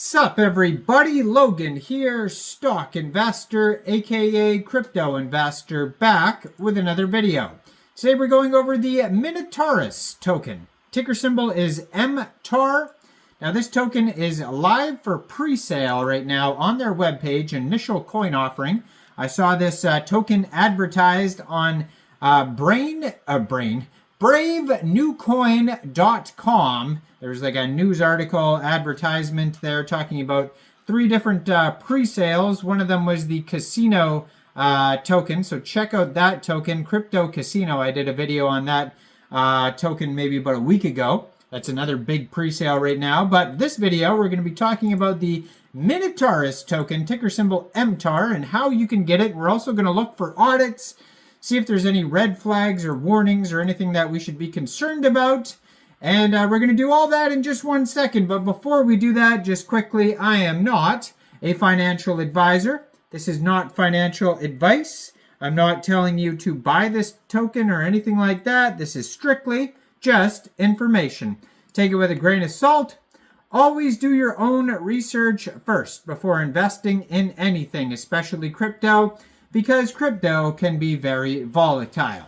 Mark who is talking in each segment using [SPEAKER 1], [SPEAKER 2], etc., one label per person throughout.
[SPEAKER 1] Sup everybody, Logan here, stock investor aka crypto investor, back with another video. Today we're going over the Minotaurus token. Ticker symbol is MTAR. Now this token is live for pre-sale right now on their webpage, initial coin offering. I saw this token advertised on bravenewcoin.com. There's like a news article advertisement there talking about 3 different pre-sales. One of them was the casino token, so check out that token, Crypto Casino. I did a video on that token maybe about a week ago. That's another big pre-sale right now. But this video, we're going to be talking about the Minotaurus token, ticker symbol MTAR, and how you can get it. We're also going to look for audits, see if there's any red flags or warnings or anything that we should be concerned about. And we're going to do all that in just 1 second. But before we do that, just quickly, I am not a financial advisor. This is not financial advice. I'm not telling you to buy this token or anything like that. This is strictly just information. Take it with a grain of salt. Always do your own research first before investing in anything, especially crypto, because crypto can be very volatile.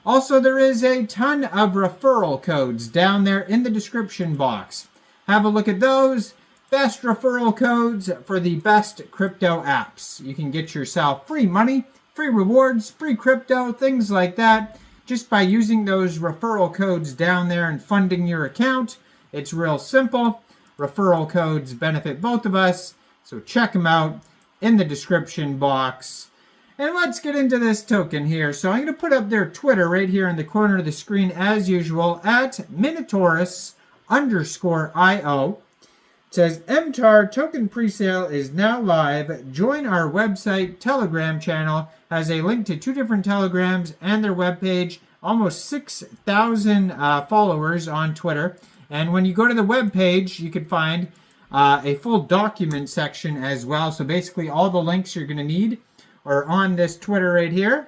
[SPEAKER 1] Also, there is a ton of referral codes down there in the description box. Have a look at those. Best referral codes for the best crypto apps. You can get yourself free money, free rewards, free crypto, things like that, just by using those referral codes down there and funding your account. It's real simple. Referral codes benefit both of us, so check them out in the description box. And let's get into this token here. So I'm going to put up their Twitter right here in the corner of the screen as usual at Minotaurus_IO. It says, MTAR token presale is now live. Join our website Telegram channel. Has a link to 2 different Telegrams and their webpage. Almost 6,000 followers on Twitter. And when you go to the webpage, you can find a full document section as well. So basically all the links you're going to need are on this Twitter right here.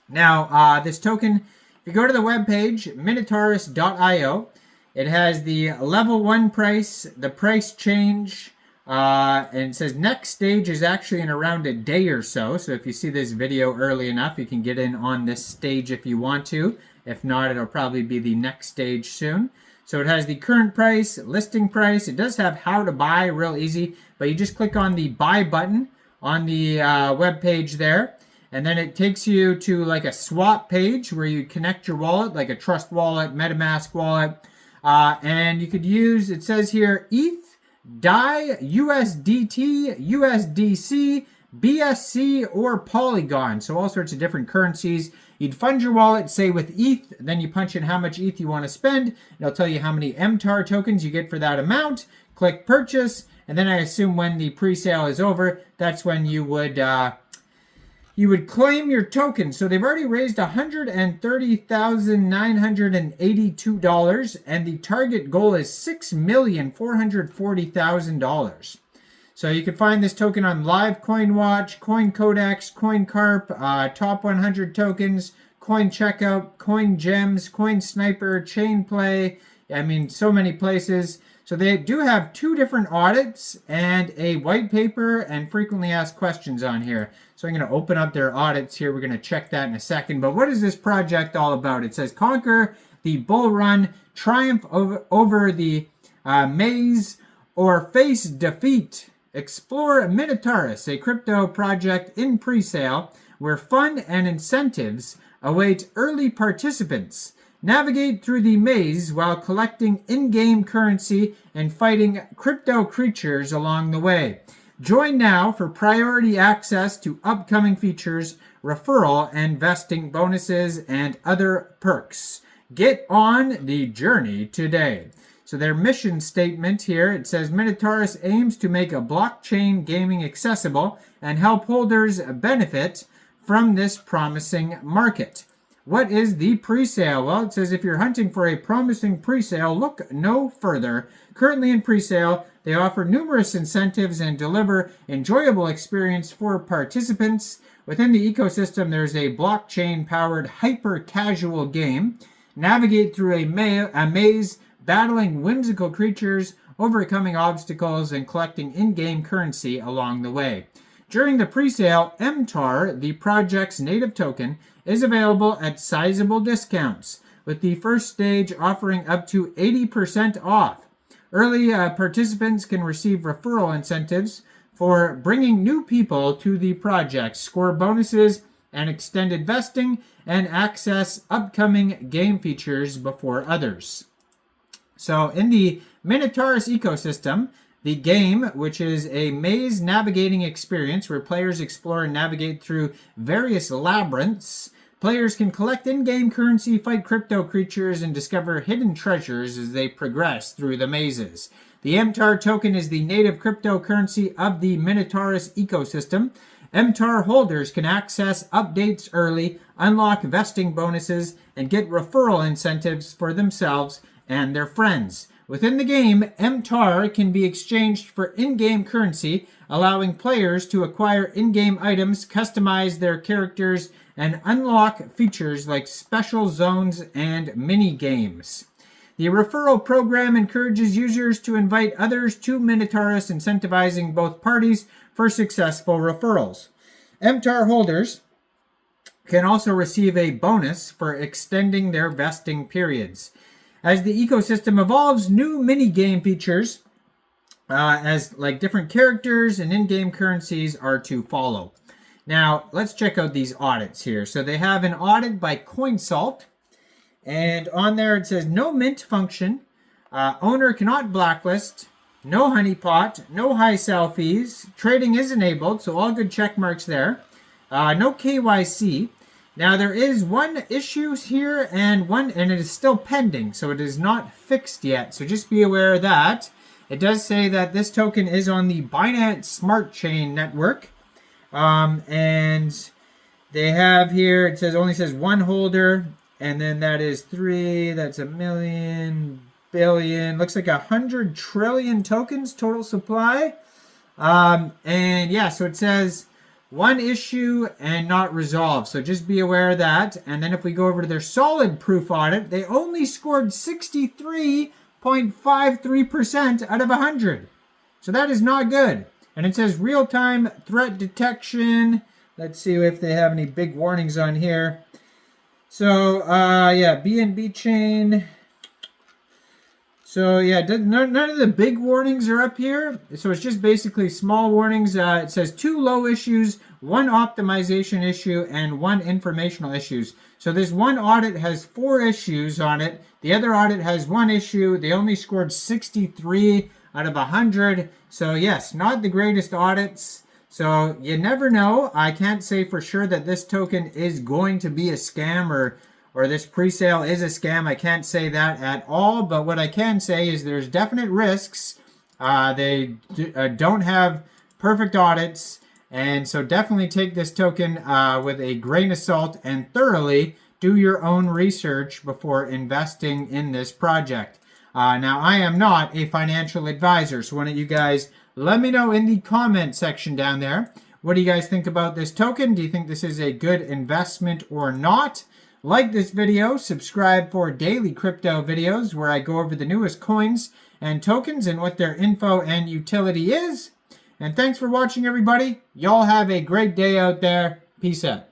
[SPEAKER 1] Now, this token, if you go to the webpage, Minotaurus.io, it has the level 1 price, the price change, and it says next stage is actually in around a day or so. So if you see this video early enough, you can get in on this stage if you want to. If not, it'll probably be the next stage soon. So it has the current price, listing price. It does have how to buy, real easy, but you just click on the buy button on the web page there, and then it takes you to like a swap page where you connect your wallet, like a Trust wallet, MetaMask wallet, and you could use, it says here, ETH, DAI, USDT, USDC, BSC, or Polygon. So all sorts of different currencies. You'd fund your wallet, say with ETH, then you punch in how much ETH you want to spend, and it'll tell you how many MTAR tokens you get for that amount. Click purchase, and then I assume when the pre-sale is over, that's when you would claim your token. So they've already raised $130,982, and the target goal is $6,440,000. So you can find this token on Live Coin Watch, Coin Codex, Coin Carp, Top 100 Tokens, Coin Checkout, Coin Gems, Coin Sniper, Chain Play. I mean, so many places. So they do have 2 different audits and a white paper and frequently asked questions on here. So I'm going to open up their audits here. We're going to check that in a second. But what is this project all about? It says conquer the bull run, triumph over the maze, or face defeat. Explore Minotaurus, a crypto project in pre-sale where fun and incentives await early participants. Navigate through the maze while collecting in-game currency and fighting crypto creatures along the way. Join now for priority access to upcoming features, referral and vesting bonuses, and other perks. Get on the journey today. So their mission statement here, it says Minotaurus aims to make a blockchain gaming accessible and help holders benefit from this promising market. What is the pre-sale? Well, it says if you're hunting for a promising pre-sale, look no further. Currently in pre-sale, they offer numerous incentives and deliver enjoyable experience for participants. Within the ecosystem, there's a blockchain-powered hyper-casual game. Navigate through a maze, battling whimsical creatures, overcoming obstacles, and collecting in-game currency along the way. During the presale, MTAR, the project's native token, is available at sizable discounts, with the first stage offering up to 80% off. Early participants can receive referral incentives for bringing new people to the project, score bonuses and extended vesting, and access upcoming game features before others. So in the Minotaurus ecosystem, the game, which is a maze navigating experience where players explore and navigate through various labyrinths, players can collect in-game currency, fight crypto creatures, and discover hidden treasures as they progress through the mazes. The MTAR token is the native cryptocurrency of the Minotaurus ecosystem. MTAR holders can access updates early, unlock vesting bonuses, and get referral incentives for themselves and their friends. Within the game, MTAR can be exchanged for in-game currency, allowing players to acquire in-game items, customize their characters, and unlock features like special zones and mini-games. The referral program encourages users to invite others to Minotaurus, incentivizing both parties for successful referrals. MTAR holders can also receive a bonus for extending their vesting periods. As the ecosystem evolves, new mini-game features, as like different characters and in-game currencies, are to follow. Now, let's check out these audits here. So they have an audit by CoinSalt, and on there it says no mint function, owner cannot blacklist, no honeypot, no high sell fees, trading is enabled, so all good check marks there. No KYC. Now there is one issue here and it is still pending, so it is not fixed yet. So just be aware of that. It does say that this token is on the Binance Smart Chain network. And they have here, it only says one holder, and then that is 3, that's a million, billion, looks like 100 trillion tokens total supply. And yeah, so it says one issue and not resolved. So just be aware of that. And then if we go over to their solid proof audit, they only scored 63.53% out of 100. So that is not good. And it says real-time threat detection. Let's see if they have any big warnings on here. So, yeah, BNB chain. So, yeah, none of the big warnings are up here. So it's just basically small warnings. It says 2 low issues, 1 optimization issue, and 1 informational issues. So this one audit has 4 issues on it. The other audit has 1 issue. They only scored 63 out of 100. So yes, not the greatest audits. So you never know. I can't say for sure that this token is going to be a scam or this presale is a scam. I can't say that at all. But what I can say is there's definite risks. They don't have perfect audits. And so definitely take this token with a grain of salt and thoroughly do your own research before investing in this project. Now, I am not a financial advisor, so why don't you guys let me know in the comment section down there. What do you guys think about this token? Do you think this is a good investment or not? Like this video, subscribe for daily crypto videos where I go over the newest coins and tokens and what their info and utility is. And thanks for watching, everybody. Y'all have a great day out there. Peace out.